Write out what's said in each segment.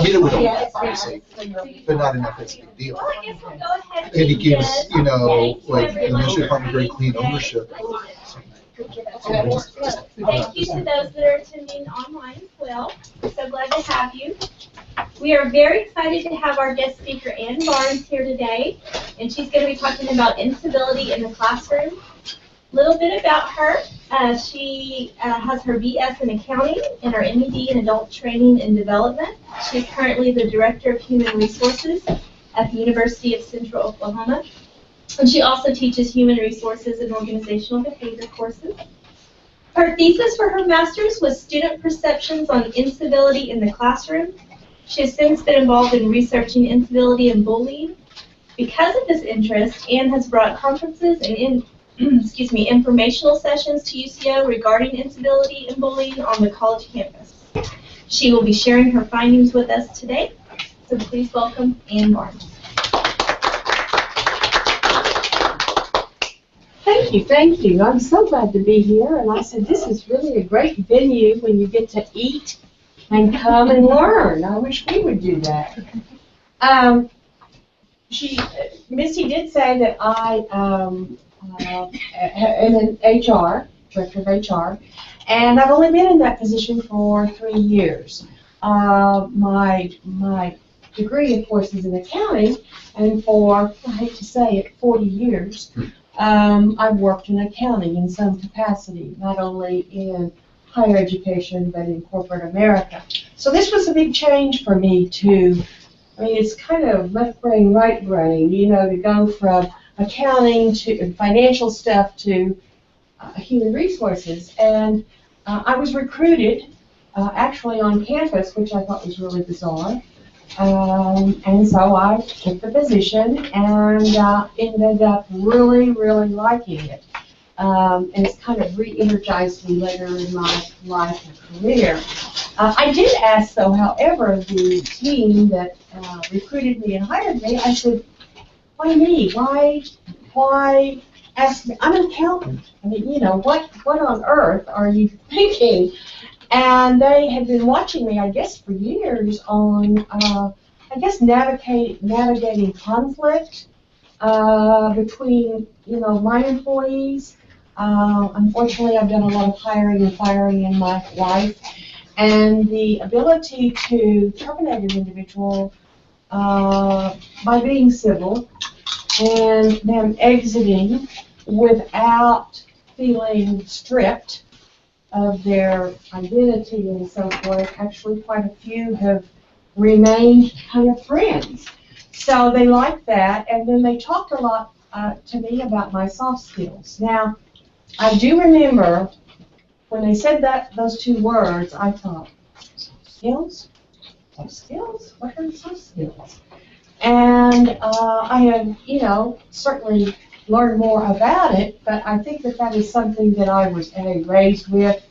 I mean, it would help, obviously, but not enough it's a big deal. Well, I guess we'll go ahead And it gives, you know, Thank you, like the everyone. Ministry of Department very clean ownership. Thank you to those that are attending online as well. So glad to have you. We are very excited to have our guest speaker, Ann Barnes, here today, and she's going to be talking about incivility in the classroom. A little bit about her. She has her BS in accounting and her MED in adult training and development. She's currently the Director of Human Resources at the University of Central Oklahoma. And she also teaches human resources and organizational behavior courses. Her thesis for her master's was Student Perceptions on Incivility in the Classroom. She has since been involved in researching incivility and bullying. Because of this interest, Ann has brought conferences and informational sessions to UCO regarding incivility and bullying on the college campus. She will be sharing her findings with us today. So please welcome Ann Barnes. Thank you. I'm so glad to be here. And I said, this is really a great venue when you get to eat and come and learn. I wish we would do that. Missy did say that I am an HR, director of HR, and I've only been in that position for 3 years. My degree, of course, is in accounting, and for, I hate to say it, 40 years, I've worked in accounting in some capacity, not only in higher education, but in corporate America. So this was a big change for me to, I mean, it's kind of left brain, right brain, you know, to go from accounting to financial stuff to human resources. And I was recruited actually on campus, which I thought was really bizarre. And so I took the position and ended up really, really liking it. And it's kind of re-energized me later in my life and career. I did ask, though, however, the team that recruited me and hired me, I said, why me? Why ask me? I'm an accountant. I mean, you know, what on earth are you thinking? And they had been watching me, I guess, for years on, I guess, navigating conflict between, you know, my employees. Unfortunately, I've done a lot of hiring and firing in my life. And the ability to terminate an individual by being civil and them exiting without feeling stripped of their identity and so forth. Actually, quite a few have remained kind of friends. So they liked that, and then they talked a lot to me about my soft skills. Now, I do remember when they said those two words, I thought, soft skills? Soft skills? What are soft skills? And I have, you know, certainly learned more about it, but I think that is something that I was raised with,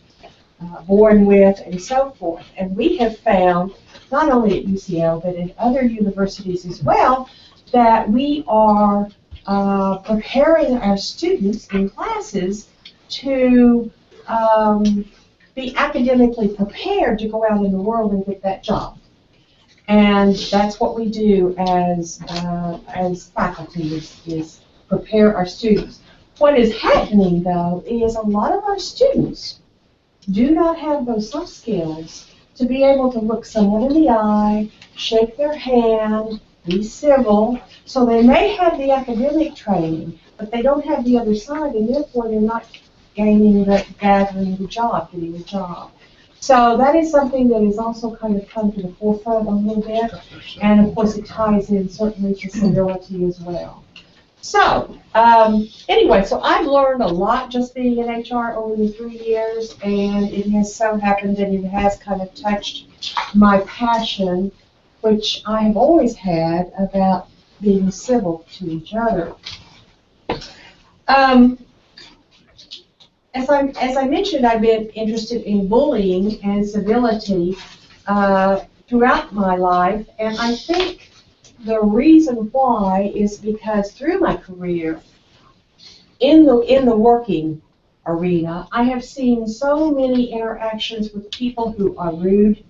born with, and so forth. And we have found, not only at UCL, but in other universities as well, that we are preparing our students in classes to be academically prepared to go out in the world and get that job. And that's what we do as faculty, is prepare our students. What is happening, though, is a lot of our students do not have those soft skills to be able to look someone in the eye, shake their hand, be civil. So they may have the academic training, but they don't have the other side, and therefore they're not gathering the job, getting the job. So that is something that has also kind of come to the forefront a little bit, and of course it ties in certainly to civility as well. So anyway, so I've learned a lot just being in HR over the 3 years, and it has so happened that it has kind of touched my passion, which I have always had about being civil to each other. As I mentioned, I've been interested in bullying and civility throughout my life, and I think the reason why is because through my career in the working arena, I have seen so many interactions with people who are rude,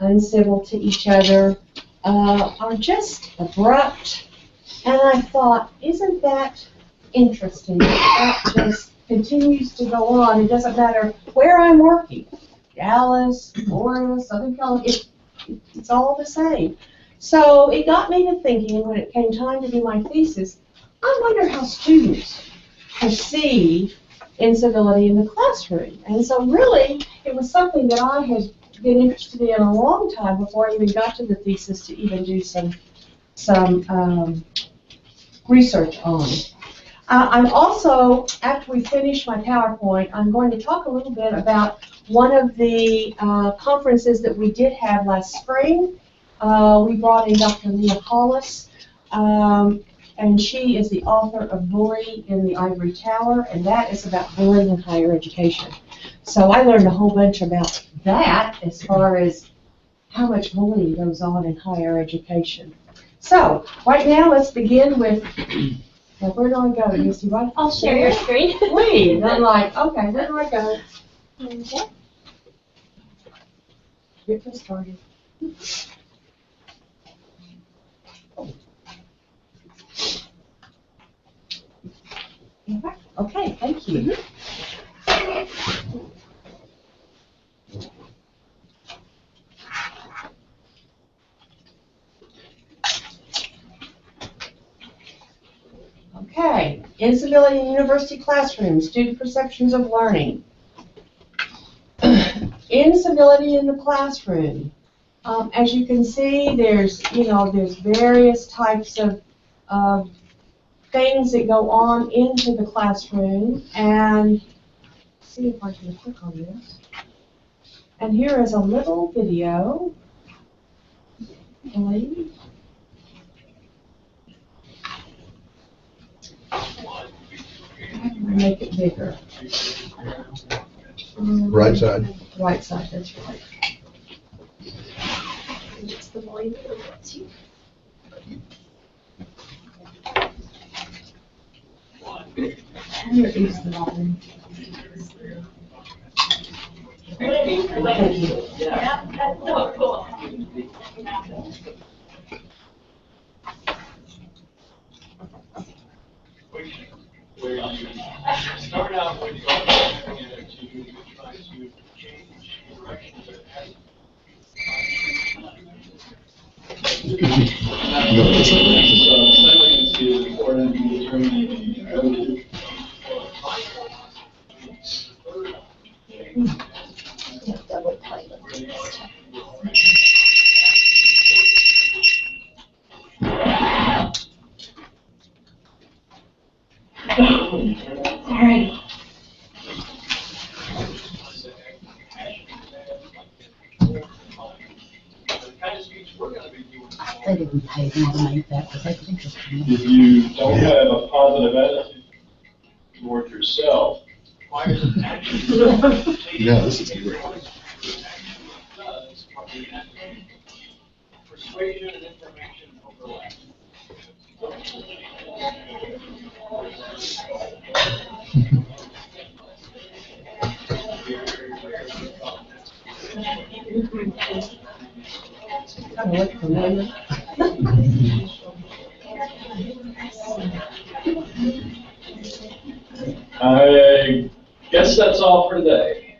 uncivil to each other, are just abrupt. And I thought, isn't that interesting? That just continues to go on. It doesn't matter where I'm working, Dallas, Florida, Southern California, it's all the same. So it got me to thinking when it came time to do my thesis, I wonder how students perceive incivility in the classroom. And so really, it was something that I had been interested in a long time before I even got to the thesis to even do some research on. I'm also, after we finish my PowerPoint, I'm going to talk a little bit about one of the conferences that we did have last spring. We brought in Dr. Leah Hollis, and she is the author of Bully in the Ivory Tower, and that is about bullying in higher education. So I learned a whole bunch about that as far as how much bullying goes on in higher education. So right now, let's begin with, well, where do I go, Misty? Right? I'll share your screen. Please. And I'm like, okay, where do I go? Okay. Get this started. Okay, thank you. Okay, incivility in university classrooms, student perceptions of learning. Incivility in the classroom. As you can see, there's various types of things that go on into the classroom, and see if I can click on this. And here is a little video, I believe. Make it bigger. Right side. Right side, that's right. It's the volume that lets you. Here is the volume. Thank you. Yeah, that's so cool. Where you start out with to try to change directions that has silence is important in determining the evolution Double play with this. All right. They didn't pay them to make that, but they could just come in. If you don't have a positive attitude toward yourself, requires an action. Yeah, this is great. Persuasion and information overlap. Kind of look familiar. I guess that's all for today.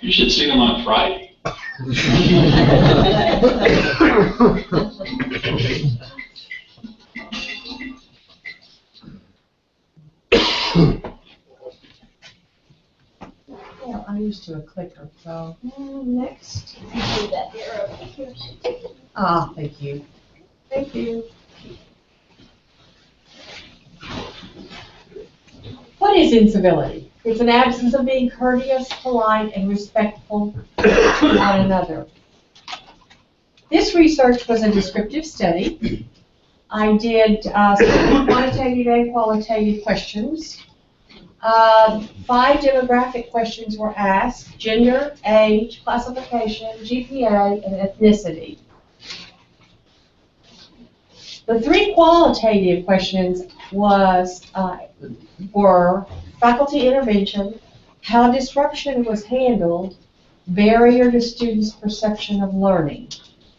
You should see them on Friday. Well, I'm used to a clicker, so next. Do that arrow here. Ah, thank you. Thank you. What is incivility? It's an absence of being courteous, polite, and respectful to one another. This research was a descriptive study. I did some quantitative and qualitative questions. 5 demographic questions were asked: gender, age, classification, GPA, and ethnicity. The 3 qualitative questions were faculty intervention, how disruption was handled, barrier to students' perception of learning.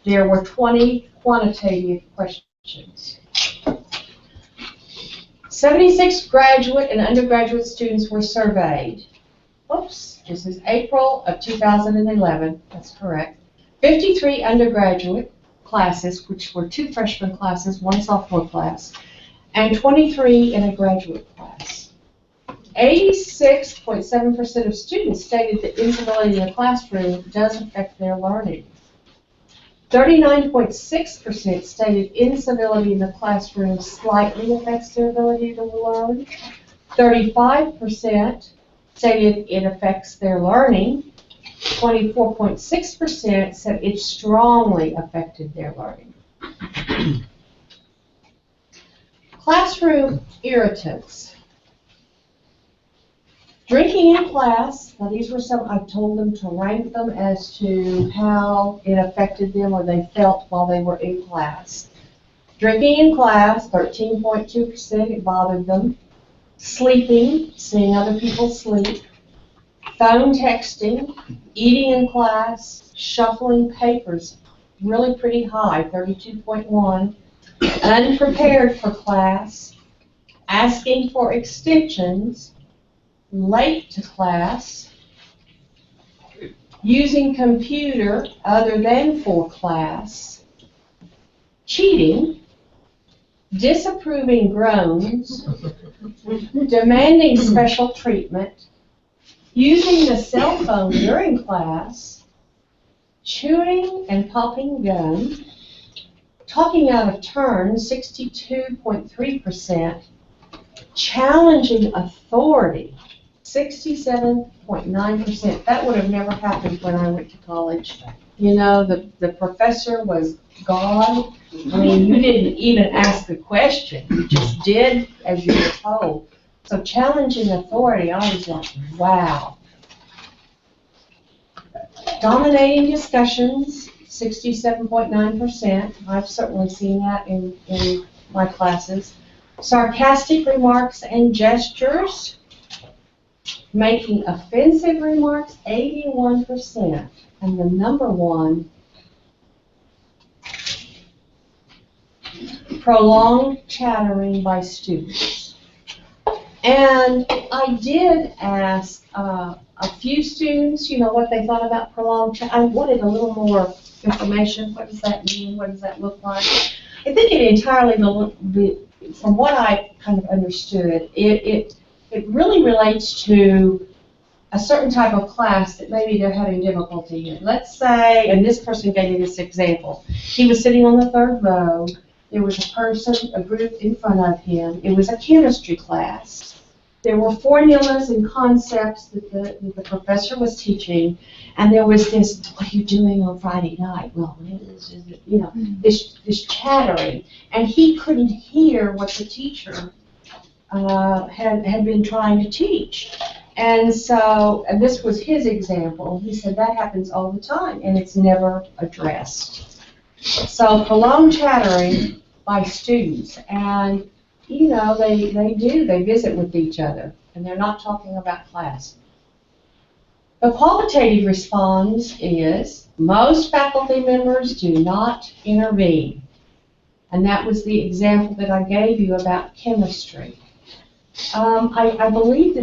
There were 20 quantitative questions. 76 graduate and undergraduate students were surveyed. Oops, this is April of 2011, that's correct. 53 undergraduate classes, which were 2 freshman classes, 1 sophomore class, and 23 in a graduate class. 86.7% of students stated that incivility in the classroom does affect their learning. 39.6% stated incivility in the classroom slightly affects their ability to learn. 35% stated it affects their learning. 24.6% said it strongly affected their learning. Classroom irritants. Drinking in class. Now these were some, I told them to rank them as to how it affected them or they felt while they were in class. Drinking in class, 13.2%, it bothered them. Sleeping, seeing other people sleep. Phone texting, eating in class, shuffling papers, really pretty high, 32.1. Unprepared for class, asking for extensions, late to class, using computer other than for class, cheating, disapproving groans, demanding special treatment, using the cell phone during class, chewing and popping gum, talking out of turn, 62.3%, challenging authority, 67.9%. That would have never happened when I went to college. You know, the professor was God. I mean, you didn't even ask the question. You just did as you were told. So challenging authority, I was like, wow. Dominating discussions, 67.9%. I've certainly seen that in my classes. Sarcastic remarks and gestures. Making offensive remarks, 81%. And the number one, prolonged chattering by students. And I did ask a few students, you know, what they thought about prolonged chattering. I wanted a little more information. What does that mean? What does that look like? I think it entirely, from what I kind of understood, it really relates to a certain type of class that maybe they're having difficulty in. Let's say, and this person gave me this example. He was sitting on the 3rd row. There was a group in front of him. It was a chemistry class. There were formulas and concepts that the professor was teaching, and there was this, what are you doing on Friday night? Well, you know, this chattering, and he couldn't hear what the teacher had been trying to teach. And so, and this was his example. He said that happens all the time, and it's never addressed. So prolonged chattering by students, and you know, they visit with each other, and they're not talking about class. The qualitative response is, most faculty members do not intervene. And that was the example that I gave you about chemistry. I believe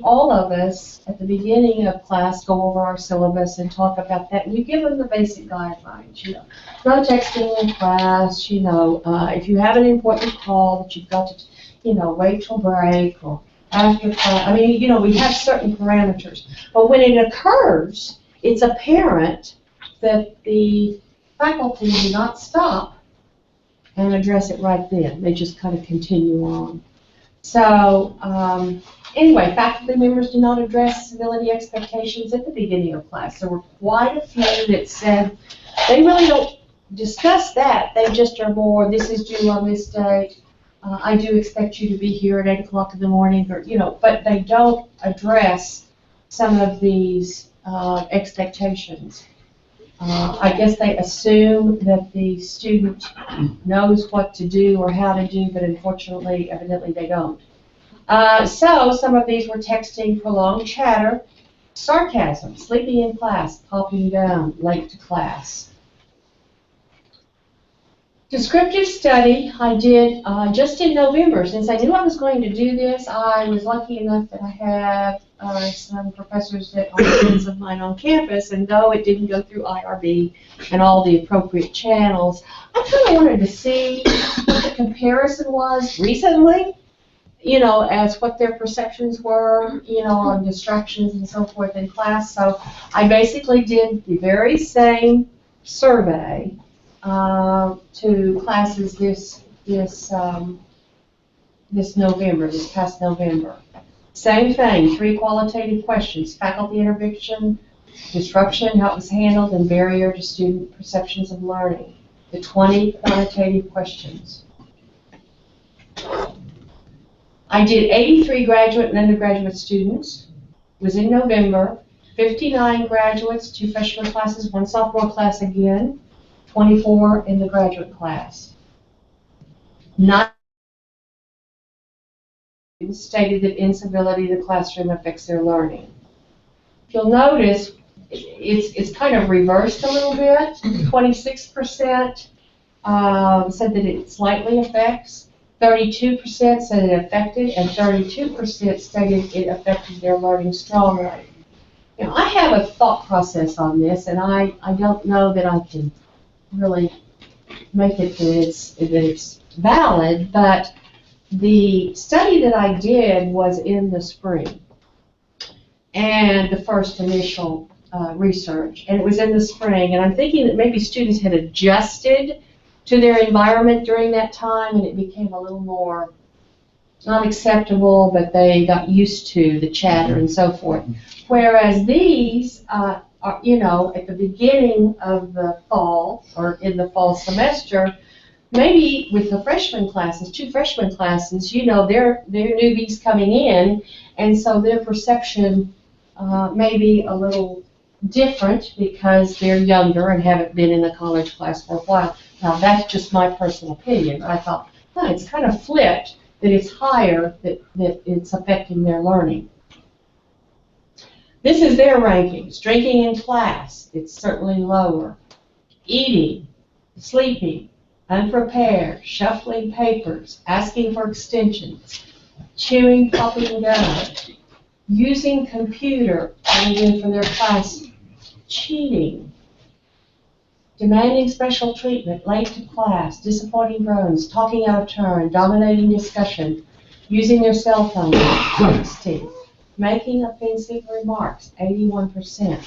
all of us at the beginning of class go over our syllabus and talk about that. And you give them the basic guidelines, you know, no texting in class, you know, if you have an important call that you've got to, you know, wait till break or after class. I mean, you know, we have certain parameters. But when it occurs, it's apparent that the faculty do not stop and address it right then. They just kind of continue on. So, anyway, faculty members do not address civility expectations at the beginning of class. There were quite a few that said they really don't discuss that. They just are more, this is due on this date, I do expect you to be here at 8 o'clock in the morning, or, but they don't address some of these expectations. I guess they assume that the student knows what to do or how to do, but unfortunately, evidently they don't. So some of these were texting, prolonged chatter, sarcasm, sleeping in class, popping down, late to class. Descriptive study I did just in November. Since I knew I was going to do this, I was lucky enough that I have some professors that are friends of mine on campus, and though it didn't go through IRB and all the appropriate channels, I kind of wanted to see what the comparison was recently, as what their perceptions were, on distractions and so forth in class. So I basically did the very same survey to classes this past November. Same thing, 3 qualitative questions: faculty intervention, disruption, how it was handled, and barrier to student perceptions of learning. The 20 quantitative questions. I did 83 graduate and undergraduate students. It was in November. 59 graduates, 2 freshman classes, 1 sophomore class again. 24 in the graduate class. 9 students stated that incivility in the classroom affects their learning. If you'll notice, it's kind of reversed a little bit. 26% said that it slightly affects. 32% said it affected, and 32% stated it affected their learning strongly. I have a thought process on this, and I don't know that I can really make it that it's valid, but the study that I did was in the spring, and the first initial research, and it was in the spring, and I'm thinking that maybe students had adjusted to their environment during that time, and it became a little more, not acceptable, but they got used to the chatter and so forth. Whereas these are, at the beginning of the fall, or in the fall semester, maybe with the freshman classes, 2 freshman classes, they're newbies coming in, and so their perception may be a little different because they're younger and haven't been in a college class for a while. Now, that's just my personal opinion. I thought, it's kind of flipped, that it's higher, that it's affecting their learning. This is their rankings. Drinking in class, it's certainly lower. Eating, sleeping, unprepared, shuffling papers, asking for extensions, chewing, popping gum, using computer, in for their class, cheating, demanding special treatment, late to class, disappointing groans, talking out of turn, dominating discussion, using their cell phone, texting, making offensive remarks, 81%.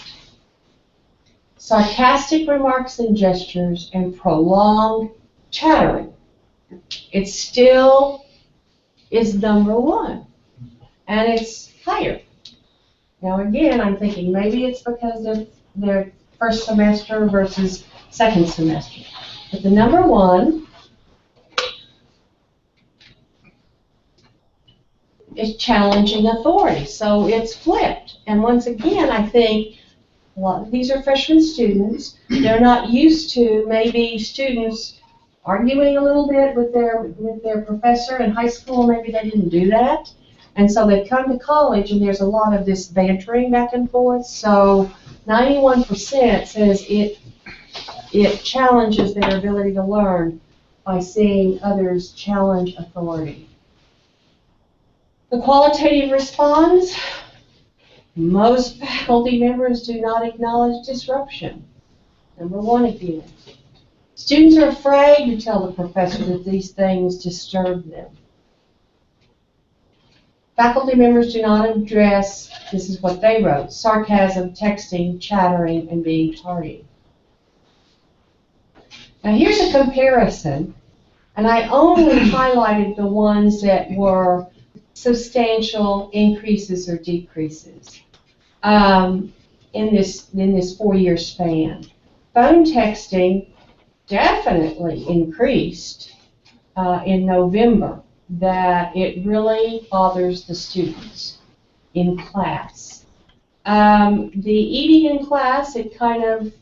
Sarcastic remarks and gestures, and prolonged chattering. It still is number 1, and it's higher. Now again, I'm thinking maybe it's because of their first semester versus second semester. But the number 1 is challenging authority, so it's flipped. And once again, I think a lot of these are freshman students. They're not used to maybe students arguing a little bit with their professor. In high school, maybe they didn't do that. And so they come to college, and there's a lot of this bantering back and forth. So 91% says it challenges their ability to learn by seeing others challenge authority. The qualitative response, most faculty members do not acknowledge disruption. Number 1 again. Students are afraid to tell the professor that these things disturb them. Faculty members do not address, this is what they wrote, sarcasm, texting, chattering, and being tardy. Now here's a comparison, and I only highlighted the ones that were substantial increases or decreases in this 4-year span. Phone texting definitely increased in November. that it really bothers the students in class. The eating in class, it kind of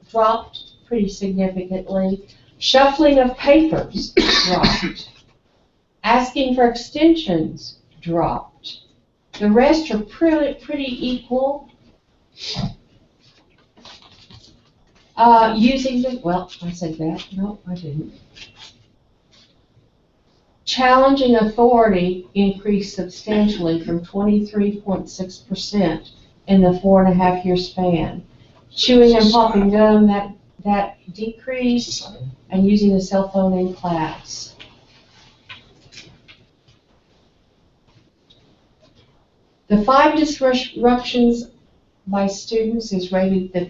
dropped pretty significantly. Shuffling of papers dropped. Asking for extensions dropped. The rest are pretty equal. Using the, well, I said that. No, I didn't. Challenging authority increased substantially from 23.6% in the 4.5-year span. Chewing and popping gum, that decreased, and using a cell phone in class. The 5 disruptions by students is rated that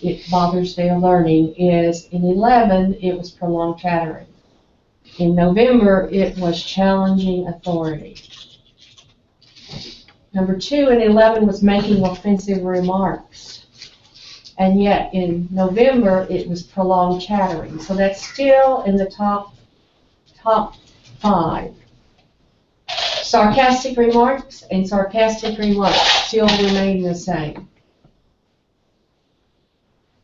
it bothers their learning is in 11, it was prolonged chattering. In November, it was challenging authority. Number 2 in 11 was making offensive remarks. And yet in November, it was prolonged chattering. So that's still in the top 5. Sarcastic remarks and sarcastic remarks still remain the same.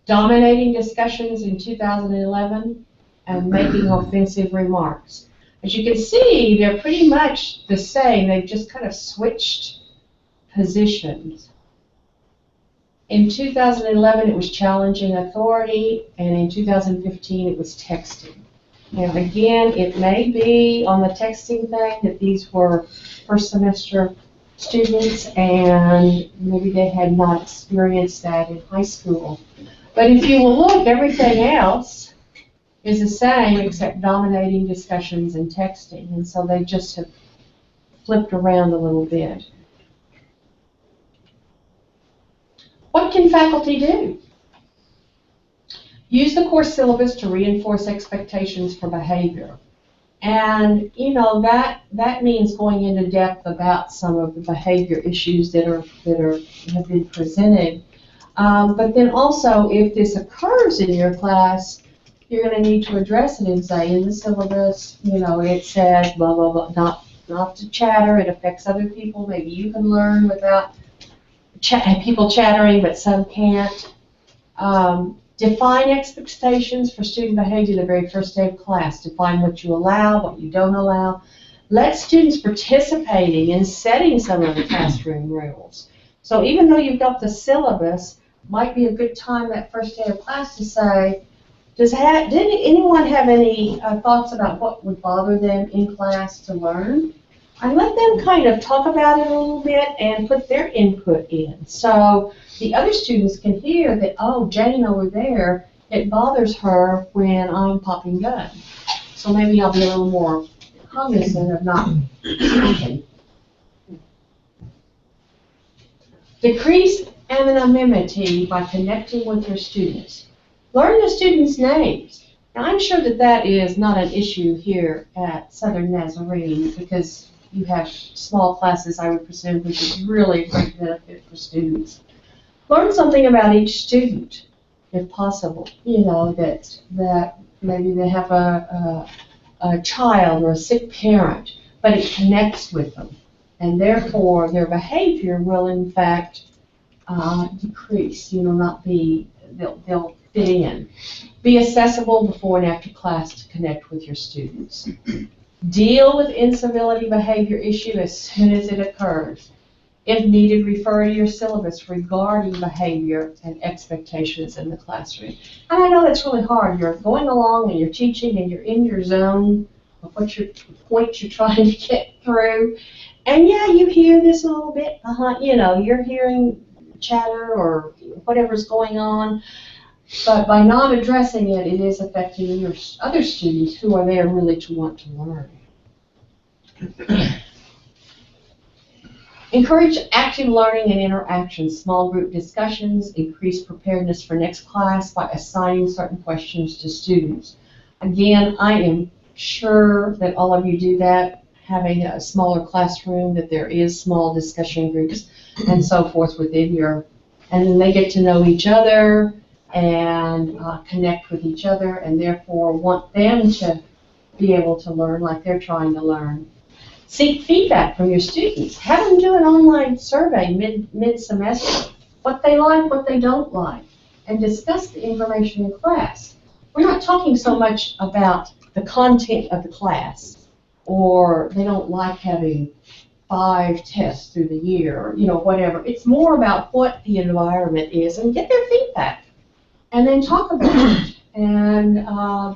Dominating discussions in 2011 and making offensive remarks. As you can see, they're pretty much the same. They've just kind of switched positions. In 2011, it was challenging authority, and in 2015, it was texting. And again, it may be on the texting thing that these were first semester students and maybe they had not experienced that in high school. But if you will look, everything else is the same except dominating discussions and texting. And so they just have flipped around a little bit. What can faculty do? Use the course syllabus to reinforce expectations for behavior. And, you know, that means going into depth about some of the behavior issues that have been presented. But then also, if this occurs in your class, you're going to need to address it and say, in the syllabus, you know, it says, blah, blah, blah, not to chatter, it affects other people. Maybe you can learn without people chattering, but some can't. Define expectations for student behavior the very first day of class. Define what you allow, what you don't allow. Let students participating in setting some of the classroom rules. So even though you've got the syllabus, might be a good time that first day of class to say, did anyone have any thoughts about what would bother them in class to learn? And let them kind of talk about it a little bit and put their input in. So the other students can hear that, oh, Jane over there, it bothers her when I'm popping gum. So maybe I'll be a little more cognizant of not speaking. Decrease anonymity by connecting with your students. Learn the students' names. Now, I'm sure that is not an issue here at Southern Nazarene because you have small classes, I would presume, which is really a great benefit for students. Learn something about each student, if possible. You know, that maybe they have a child or a sick parent, but it connects with them. And therefore, their behavior will, in fact, decrease, you know, not be, they'll fit in. Be accessible before and after class to connect with your students. Deal with incivility behavior issue as soon as it occurs. If needed, refer to your syllabus regarding behavior and expectations in the classroom. And I know that's really hard. You're going along and you're teaching and you're in your zone of what your points you're trying to get through. And yeah, you hear this a little bit. You know, you're hearing chatter or whatever's going on. But by not addressing it, it is affecting your other students who are there really to want to learn. Encourage active learning and interaction, small group discussions, increase preparedness for next class by assigning certain questions to students. Again, I am sure that all of you do that, having a smaller classroom, that there is small discussion groups and so forth within your, and then they get to know each other and connect with each other, and therefore want them to be able to learn like they're trying to learn. Seek feedback from your students. Have them do an online survey mid-semester, what they like, what they don't like, and discuss the information in class. We're not talking so much about the content of the class, or they don't like having 5 tests through the year, or whatever. It's more about what the environment is, and get their feedback, and then talk about it. And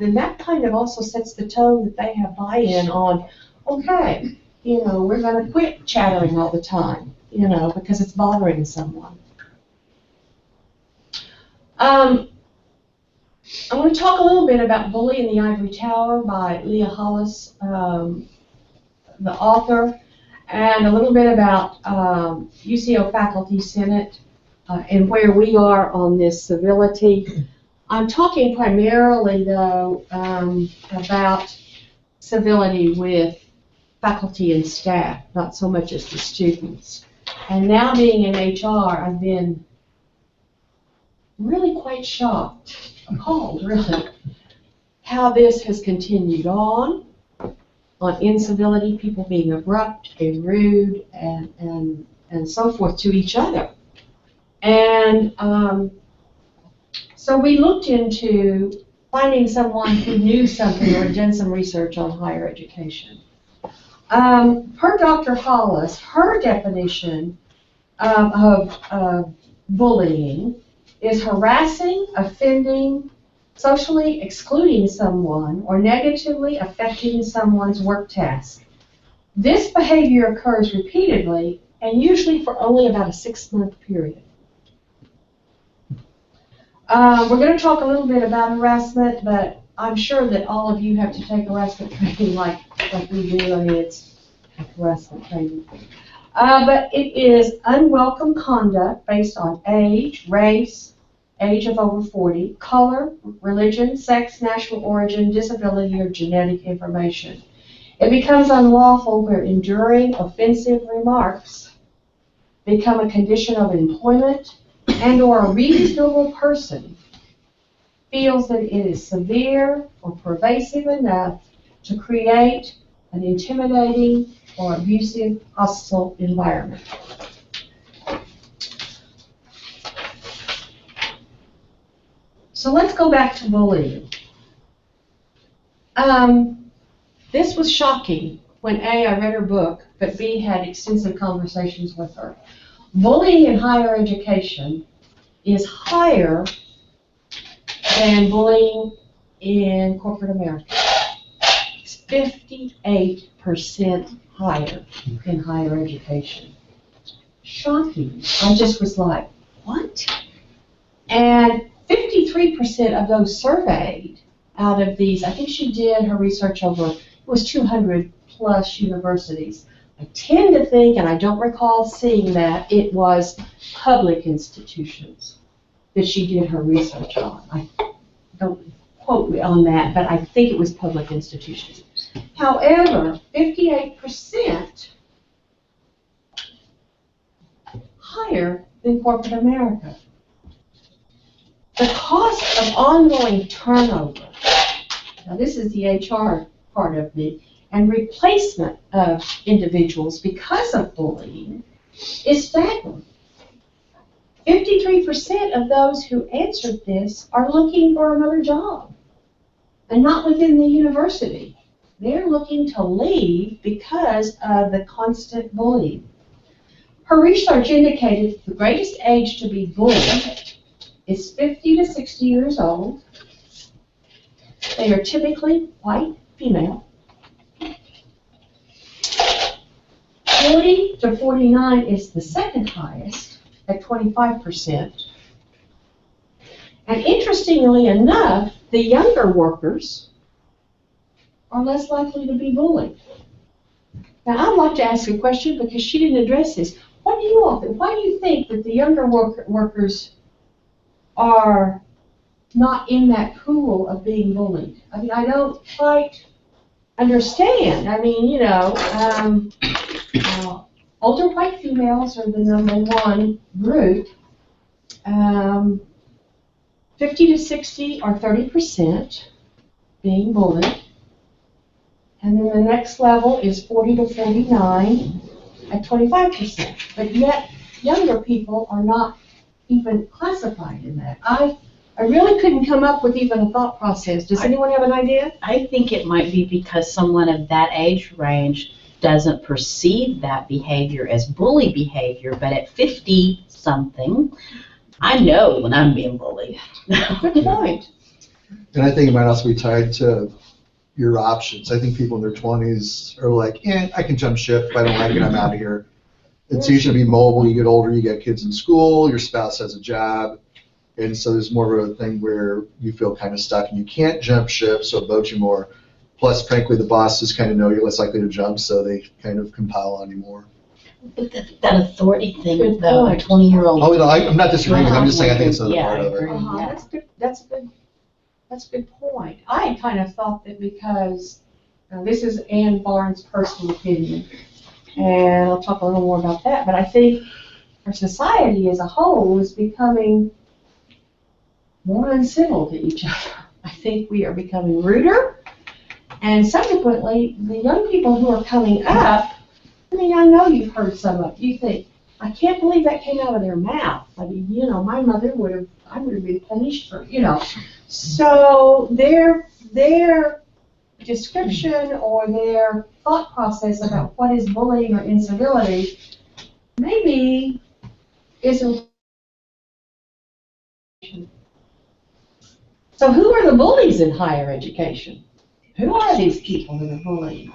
then that kind of also sets the tone that they have buy-in on, okay, we're going to quit chattering all the time, because it's bothering someone. I want to talk a little bit about Bully in the Ivory Tower by Leah Hollis, the author, and a little bit about UCO Faculty Senate and where we are on this civility. I'm talking primarily, though, about civility with faculty and staff, not so much as the students. And now being in HR, I've been really quite shocked, appalled, really, how this has continued on incivility, people being abrupt and rude and so forth to each other. And so we looked into finding someone who knew something or had done some research on higher education. Per Dr. Hollis, her definition of bullying is harassing, offending, socially excluding someone, or negatively affecting someone's work task. This behavior occurs repeatedly and usually for only about a 6-month period. We're going to talk a little bit about harassment, but I'm sure that all of you have to take harassment training like we do. I mean, it's like harassment training. But it is unwelcome conduct based on age, race, age of over 40, color, religion, sex, national origin, disability, or genetic information. It becomes unlawful where enduring offensive remarks become a condition of employment and or a reasonable person feels that it is severe or pervasive enough to create an intimidating or abusive, hostile environment. So let's go back to bullying. This was shocking when A, I read her book, but B, had extensive conversations with her. Bullying in higher education is higher than bullying in corporate America. It's 58% higher in higher education. Shocking. I just was like, what? And 53% of those surveyed out of these, I think she did her research over, it was 200 plus universities. I tend to think, and I don't recall seeing that, it was public institutions that she did her research on. I don't quote me on that, but I think it was public institutions. However, 58% higher than corporate America. The cost of ongoing turnover, now this is the HR part of me, and replacement of individuals because of bullying is staggering. 53% of those who answered this are looking for another job, and not within the university. They're looking to leave because of the constant bullying. Her research indicated the greatest age to be bullied is 50 to 60 years old. They are typically white, female. 40 to 49 is the second highest at 25%. And interestingly enough, the younger workers are less likely to be bullied. Now, I'd like to ask a question because she didn't address this. What do you all think? Why do you think that the younger workers are not in that pool of being bullied? I mean, I don't quite understand. I mean, older white females are the #1 group. 50 to 60 are 30% being bullied. And then the next level is 40 to 49 at 25%. But yet, younger people are not even classified in that. I really couldn't come up with even a thought process. Does anyone have an idea? I think it might be because someone of that age range doesn't perceive that behavior as bully behavior, but at 50-something, I know when I'm being bullied. Good point. And I think it might also be tied to your options. I think people in their 20s are like, I can jump ship. If I don't like it, I'm out of here. It's easier to be mobile. You get older, you get kids in school, your spouse has a job. And so there's more of a thing where you feel kind of stuck and you can't jump ship, so it boats you more. Plus, frankly, the bosses kind of know you're less likely to jump, so they kind of compile on you more. But that authority thing, Good though, a point. 20-year-old. Oh, no, I'm not disagreeing with you. I'm just saying I think it's another Yeah, part I of it. agree. Yeah. That's a good point. I kind of thought that because, this is Ann Barnes' personal opinion, and I'll talk a little more about that, but I think our society as a whole is becoming more uncivil to each other. I think we are becoming ruder, and subsequently, the young people who are coming up, I mean, I know you've heard some of it. You think, I can't believe that came out of their mouth. I mean, my mother I would have been punished for, So their description or their thought process about what is bullying or incivility maybe isn't. So who are the bullies in higher education? Who are these people that are bullying?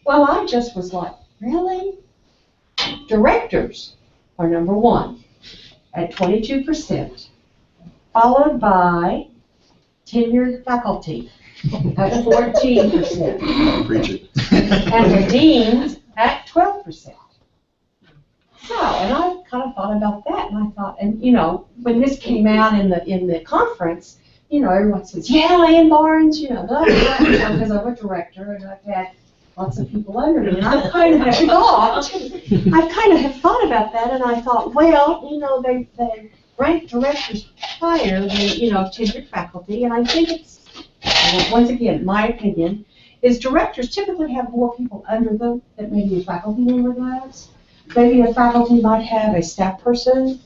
Well, I just was like, really? Directors are number one at 22%, followed by tenured faculty at 14%, Preach it. and the deans at 12%. So, and I kind of thought about that, and I thought, and when this came out in the conference, everyone says, yeah, Ann Barnes, blah, blah, blah, because I'm a director and I've had lots of people under me, and I kind of have thought about that, and I thought, well, they rank directors higher than, tenured faculty, and I think it's, once again, my opinion, is directors typically have more people under them that maybe a faculty member does. Maybe a faculty might have a staff person,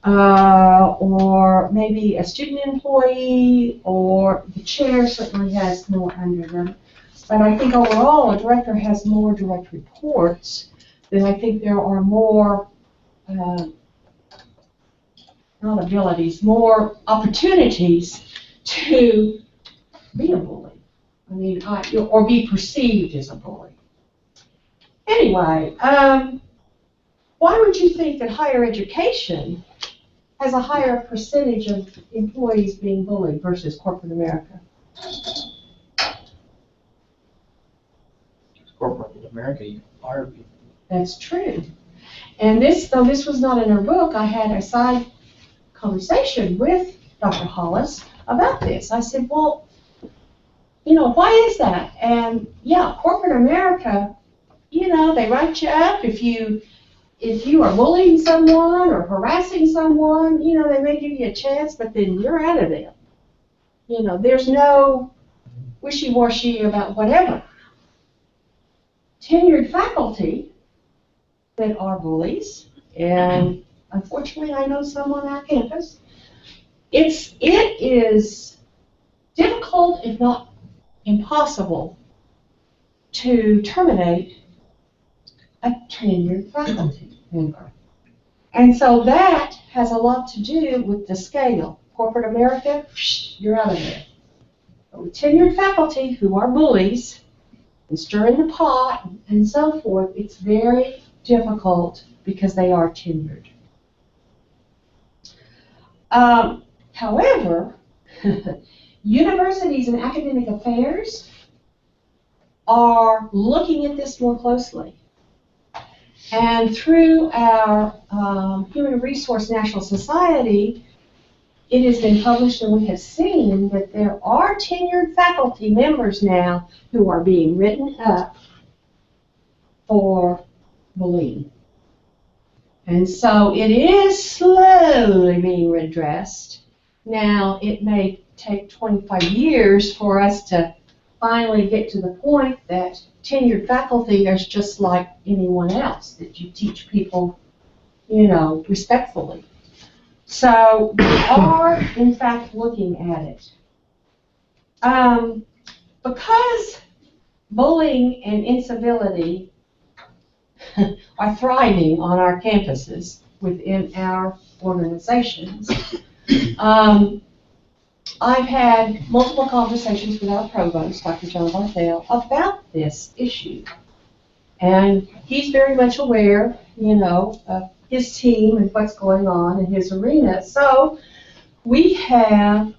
or maybe a student employee, or the chair certainly has more under them. But I think overall, a director has more direct reports. Then I think there are more, not abilities, more opportunities to be a bully. I mean, or be perceived as a bully. Anyway, why would you think that higher education has a higher percentage of employees being bullied versus corporate America? Corporate America, you fire people. That's true. And though this was not in her book, I had a side conversation with Dr. Hollis about this. I said, well, why is that? And yeah, corporate America, they write you up if you are bullying someone or harassing someone, they may give you a chance, but then you're out of them. There's no wishy-washy about whatever. Tenured faculty that are bullies, and unfortunately I know some on our campus, it is difficult, if not impossible, to terminate a tenured faculty member. And so that has a lot to do with the scale. Corporate America, you're out of there. But with tenured faculty who are bullies and stirring the pot and so forth, it's very difficult because they are tenured. However, universities and academic affairs are looking at this more closely. And through our Human Resource National Society, it has been published and we have seen that there are tenured faculty members now who are being written up for bullying. And so it is slowly being redressed. Now, it may take 25 years for us to finally get to the point that tenured faculty is just like anyone else, that you teach people, respectfully. So we are, in fact, looking at it. Because bullying and incivility are thriving on our campuses within our organizations, I've had multiple conversations with our provost, Dr. John Barthel, about this issue. And he's very much aware, of his team and what's going on in his arena. So we have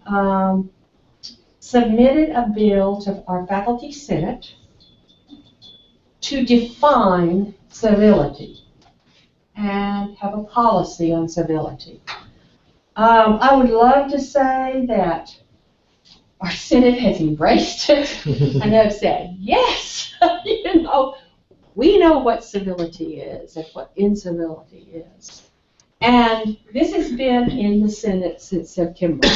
submitted a bill to our faculty senate to define civility and have a policy on civility. I would love to say that our Senate has embraced it and have said, yes, we know what civility is and what incivility is. And this has been in the Senate since September.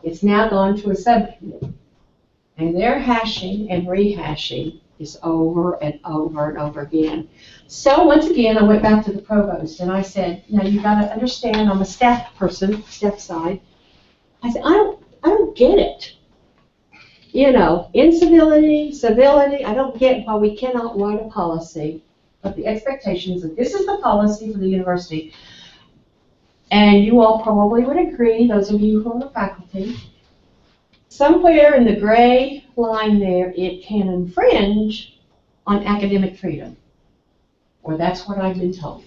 It's now gone to a subcommittee. And their hashing and rehashing is over and over and over again. So once again, I went back to the provost and I said, you got to understand, I'm a staff person, staff side. I said, I don't get it. Incivility, civility, I don't get why we cannot write a policy, but the expectations that this is the policy for the university. And you all probably would agree, those of you who are faculty, somewhere in the gray line there, it can infringe on academic freedom. Or that's what I've been told.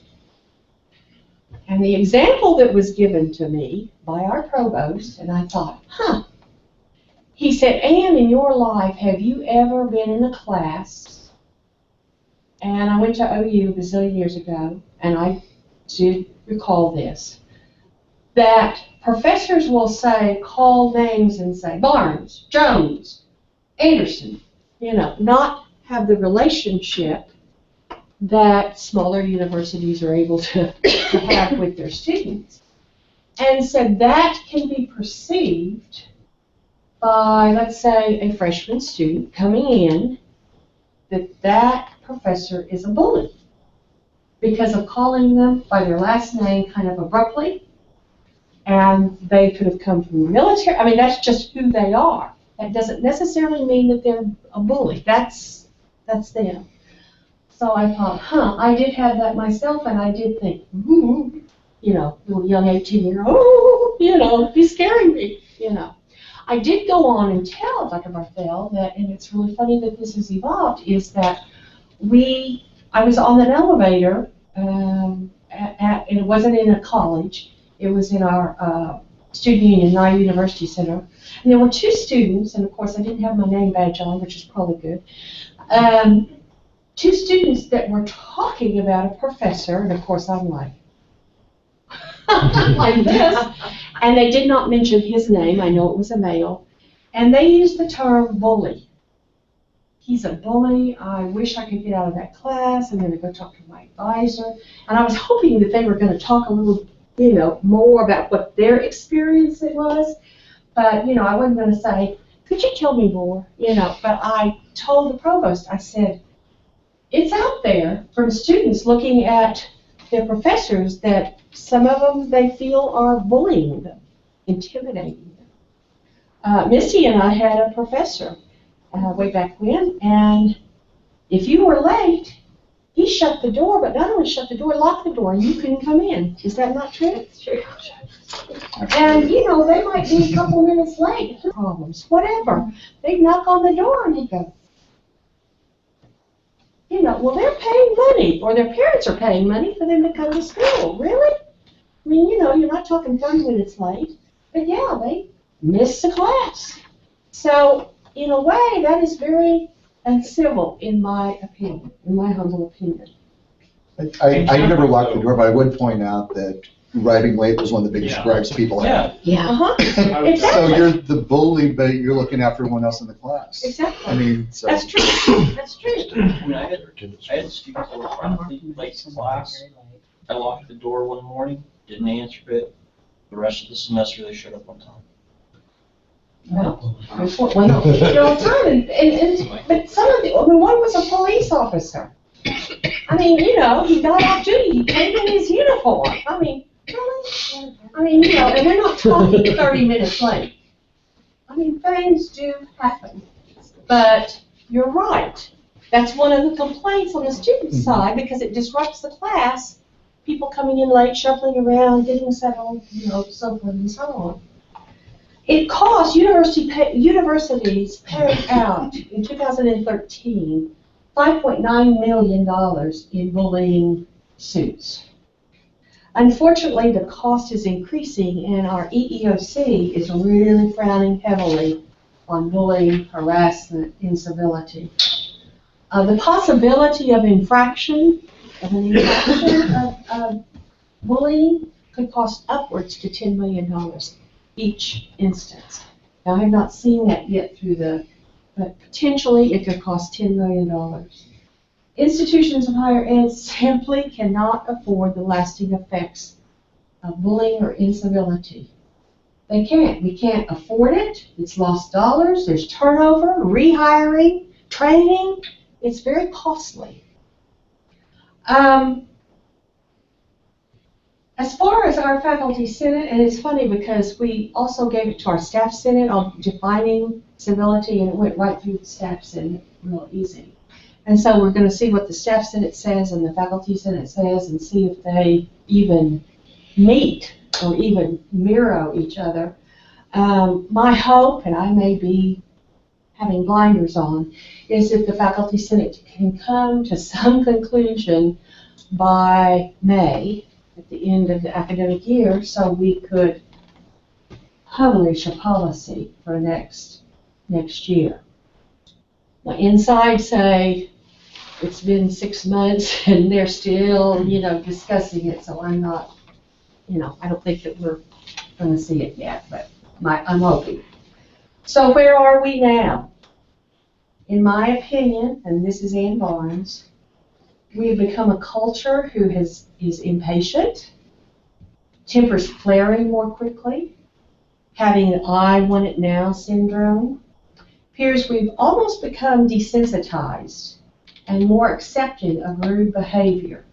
And the example that was given to me by our provost, and I thought, he said, Anne, in your life, have you ever been in a class, and I went to OU a bazillion years ago, and I did recall this, that professors will call names and say, Barnes, Jones, Anderson, not have the relationship that smaller universities are able to have with their students. And so that can be perceived by, let's say, a freshman student coming in, that professor is a bully because of calling them by their last name kind of abruptly. And they could have come from the military. I mean, that's just who they are. That doesn't necessarily mean that they're a bully. That's them. So I thought, I did have that myself, and I did think, little young 18-year-old, he's scaring me, I did go on and tell Dr. Barthel that, and it's really funny that this has evolved, is that I was on an elevator, and it wasn't in a college, it was in our student union, our university center, and there were two students, and of course I didn't have my name badge on, which is probably good, two students that were talking about a professor, and of course I'm like this, and they did not mention his name, I know it was a male, and they used the term bully. He's a bully, I wish I could get out of that class, I'm going to go talk to my advisor, and I was hoping that they were going to talk a little, more about what their experience it was, but, I wasn't going to say, could you tell me more, but I told the provost, I said, it's out there from students looking at their professors that some of them they feel are bullying them, intimidating them. Misty and I had a professor way back when, and if you were late, he shut the door, but not only shut the door, locked the door, and you couldn't come in. Is that not true? It's true. And, they might be a couple minutes late. Problems, whatever. They'd knock on the door, and he'd go, well, they're paying money, or their parents are paying money for them to come to school. Really? I mean, you're not talking 30 minutes late, but yeah, they missed the class. So, in a way, that is very uncivil, in my opinion, in my humble opinion. I never locked the door, but I would point out that arriving late was one of the biggest gripes people had. Yeah. Exactly. So you're the bully, but you're looking after everyone else in the class. Exactly. I mean, so. That's true. That's true. I mean, I had students that were probably late to class. I locked the door one morning, didn't answer it. The rest of the semester, they showed up on time. Well, well, no, all the time, but some of the, I mean, one was a police officer. I mean, you know, he got off duty, he came in his uniform. I mean, really? I mean, you know, and we're not talking 30 minutes late. I mean, things do happen. But you're right. That's one of the complaints on the student side because it disrupts the class. People coming in late, shuffling around, getting settled, you know, so forth and so on. It cost universities paid out in 2013 $5.9 million in bullying suits. Unfortunately, the cost is increasing, and our EEOC is really frowning heavily on bullying, harassment, incivility. The possibility of an infraction of bullying could cost upwards to $10 million each instance. Now, I have not seen that yet but potentially it could cost $10 million. Institutions of higher ed simply cannot afford the lasting effects of bullying or incivility. They can't. We can't afford it. It's lost dollars. There's turnover, rehiring, training. It's very costly. As far as our faculty senate, and it's funny because we also gave it to our staff senate on defining civility, and it went right through the staff senate real easy. And so we're going to see what the staff senate says and the faculty senate says and see if they even meet or even mirror each other. My hope, and I may be having blinders on, is if the faculty senate can come to some conclusion by May, at the end of the academic year, so we could publish a policy for next year. Now, inside say it's been 6 months and they're still, you know, discussing it, so I'm not, you know, I don't think that we're going to see it yet, but I'm hoping. So where are we now? In my opinion, and this is Ann Barnes, we have become a culture who is impatient, tempers flaring more quickly, having an I want it now syndrome. Appears we've almost become desensitized and more accepting of rude behavior.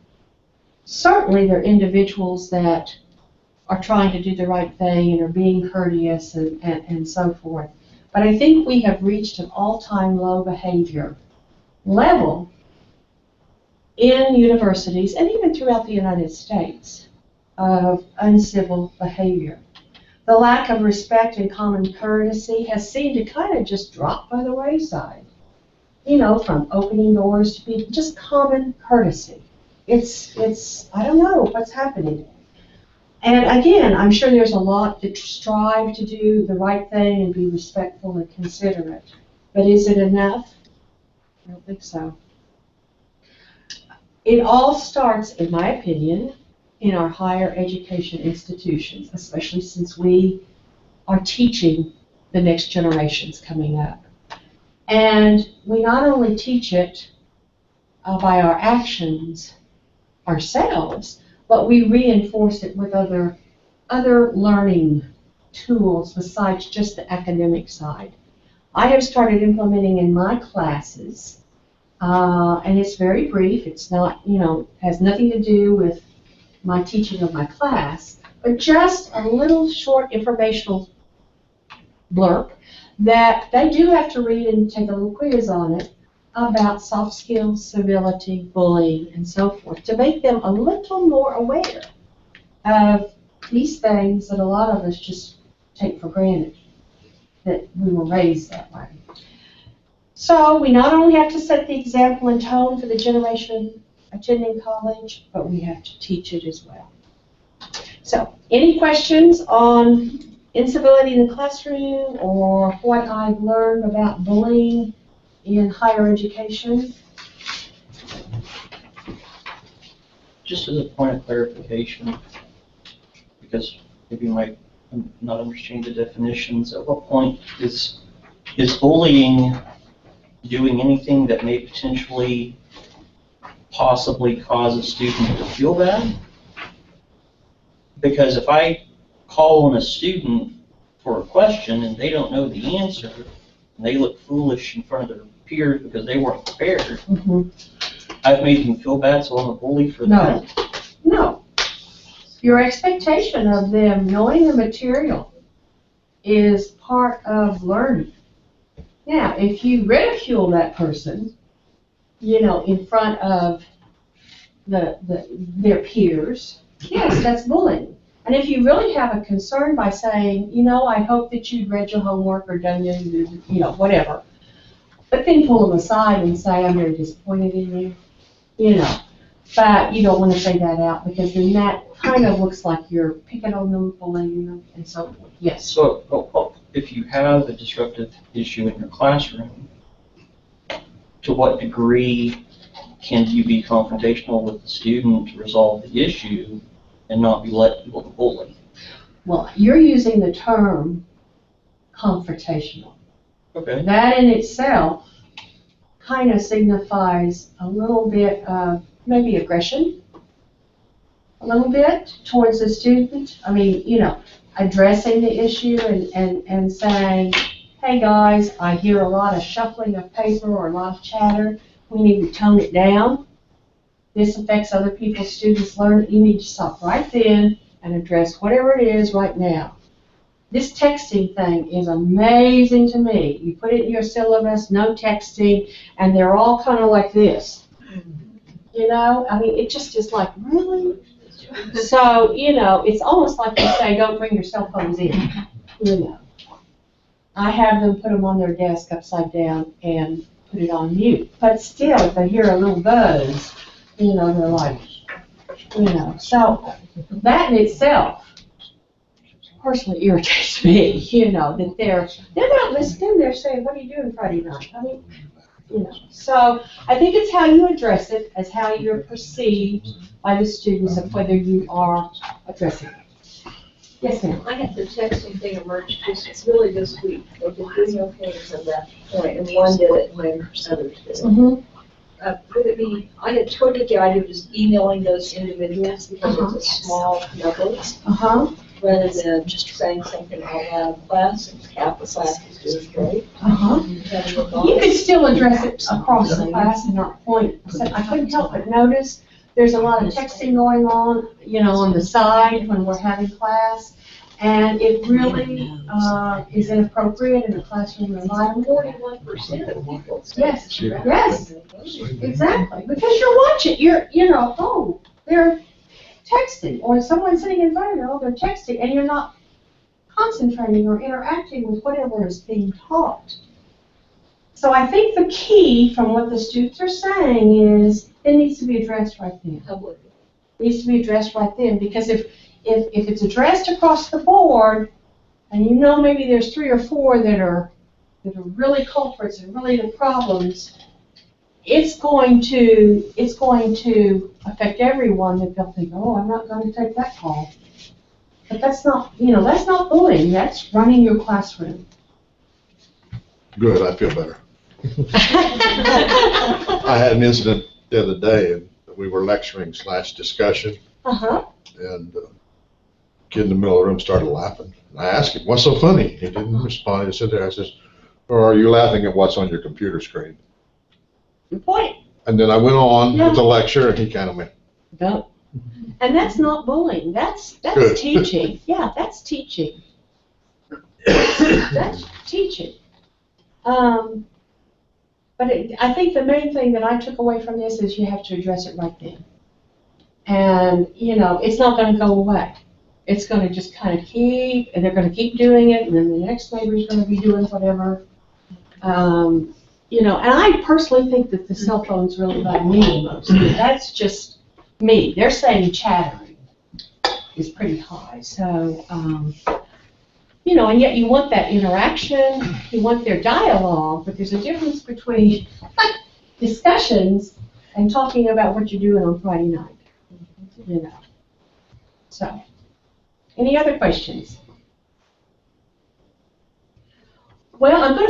Certainly there are individuals that are trying to do the right thing and are being courteous and so forth. But I think we have reached an all-time low behavior level in universities and even throughout the United States of uncivil behavior. The lack of respect and common courtesy has seemed to kind of just drop by the wayside. You know, from opening doors to people, just common courtesy. It's I don't know what's happening. And again, I'm sure there's a lot that strive to do the right thing and be respectful and considerate. But is it enough? I don't think so. It all starts, in my opinion, in our higher education institutions, especially since we are teaching the next generations coming up. And we not only teach it by our actions ourselves, but we reinforce it with other learning tools besides just the academic side. I have started implementing in my classes, and it's very brief. It's not, you know, has nothing to do with my teaching of my class, but just a little short informational blurb that they do have to read and take a little quiz on it about soft skills, civility, bullying, and so forth, to make them a little more aware of these things that a lot of us just take for granted, that we were raised that way. So we not only have to set the example and tone for the generation attending college, but we have to teach it as well. So, any questions on incivility in the classroom or what I've learned about bullying in higher education? Just as a point of clarification, because maybe you might not understand the definitions, at what point is bullying doing anything that may potentially possibly cause a student to feel bad? Because if I call on a student for a question and they don't know the answer, and they look foolish in front of their peers because they weren't prepared, Mhm. I've made them feel bad, so I'm a bully for No. that. No. Your expectation of them knowing the material is part of learning. Now, if you ridicule that person, in front of their peers, yes, that's bullying. And if you really have a concern by saying, I hope that you'd read your homework or done your, whatever, but then pull them aside and say, I'm very disappointed in you, but you don't want to say that out because then that kind of looks like you're picking on them, bullying them, and so forth. Yes. So if you have a disruptive issue in your classroom, to what degree can you be confrontational with the student to resolve the issue and not be let people to bully? Well, you're using the term confrontational. Okay. That in itself kind of signifies a little bit of maybe aggression, a little bit towards the student. I mean, addressing the issue and saying, hey guys, I hear a lot of shuffling of paper or a lot of chatter. We need to tone it down. This affects other people's students' learning. You need to stop right then and address whatever it is right now. This texting thing is amazing to me. You put it in your syllabus, no texting, and they're all kind of like this. I mean, it just is like, really? So, it's almost like you say, don't bring your cell phones in, I have them put them on their desk upside down and put it on mute. But still, if they hear a little buzz, they're like, So that in itself personally irritates me, that they're not listening. They're saying, what are you doing Friday night? I mean, So I think it's how you address it, as how you're perceived by the students of whether you are addressing it. Yes, ma'am. I had the texting thing emerge just really this week. They've been doing okay until that point, and one did it when others did it. Mm-hmm. Could it be, I had toyed with the idea of just emailing those individuals because it's a small number, Uh-huh. rather than just saying something out loud in class, and half the class is doing great. Uh-huh. Having a You thought. could still address it across the class and not point. I couldn't help but notice there's a lot of texting going on, on the side when we're having class. And it really is inappropriate in a classroom environment. 41% of people say. Yes, yes, exactly. Because you're watching, they're texting, or someone's sitting in front of you, they're texting, and you're not concentrating or interacting with whatever is being taught. So I think the key from what the students are saying is it needs to be addressed right then. Public. It needs to be addressed right then, because if it's addressed across the board, and maybe there's 3 or 4 that are really culprits and really the problems, it's going to affect everyone that they'll think, oh, I'm not going to take that call. But that's not bullying, that's running your classroom. Good, I feel better. I had an incident the other day, and we were lecturing / discussion, Uh-huh. and a kid in the middle of the room started laughing. And I asked him, what's so funny? He didn't respond. He just sat there. I says, or are you laughing at what's on your computer screen? Good point. And then I went on Yeah. with the lecture, and he kind of went, No. And that's not bullying, that's Good. teaching. Yeah, that's teaching. That's teaching. But I think the main thing that I took away from this is you have to address it right then. And, it's not going to go away. It's going to just kind of and they're going to keep doing it, and then the next neighbor's going to be doing whatever. And I personally think that the cell phone's really by me most. That's just me. They're saying chattering is pretty high. So, and yet you want that interaction, you want their dialogue, but there's a difference between discussions and talking about what you're doing on Friday night. So, any other questions? Well, I'm going to